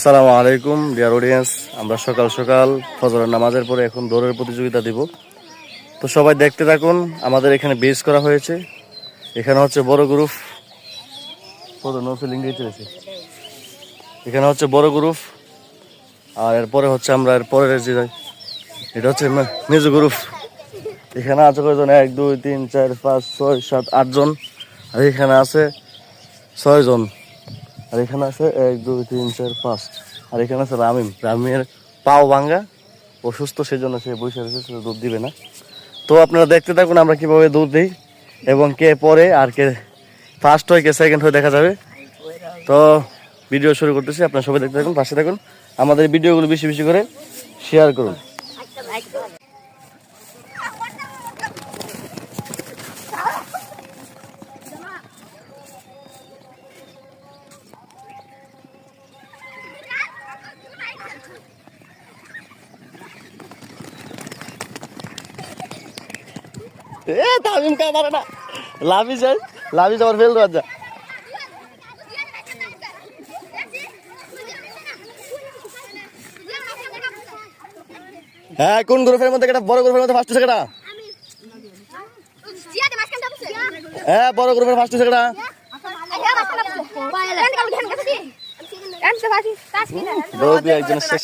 আসসালামু আলাইকুম dear audience. আমরা সকাল সকাল ফজরের নামাজের পরে এখন দৌড়ের প্রতিযোগিতা দিব। তো সবাই দেখতে থাকুন। আমাদের এখানে বেস করা হয়েছে। এখানে হচ্ছে বড় গ্রুপ, এখানে হচ্ছে বড় গ্রুপ, আর এরপরে হচ্ছে আমরা এরপরের যে এটা হচ্ছে মেজো গ্রুপ। এখানে আছে কয়জন? 1 2 3 4 5 6 7 8 জন। আর এখানে আছে 6 জন। আর এখানে আছে 1 2 3 4 5। আর এখানে আছে রামিমের পাও ভাঙ্গা, অসুস্থ, সেজন্য সে বসে রয়েছে, সে দুধ দিবে না। তো আপনারা দেখতে থাকুন আমরা কিভাবে দুধ দিই এবং কে পরে আর কে ফার্স্ট হয় কে সেকেন্ড হয়ে দেখা যাবে। তো ভিডিও শুরু করতেছি, আপনারা সবাই দেখতে থাকুন, পাশে থাকুন, আমাদের ভিডিওগুলো বেশি বেশি করে শেয়ার করুন। তামিম কা মারে না, লাভি যাওয়ার ফেল দেওয়া যা। হ্যাঁ, কোন গ্রুপের মধ্যে কেটা? বড় গ্রুপের মধ্যে ফার্স্ট হচ্ছে কেটা? হ্যাঁ, বড় গ্রুপের ফার্স্ট হচ্ছে কেটা? দৌড় একজন শেষ।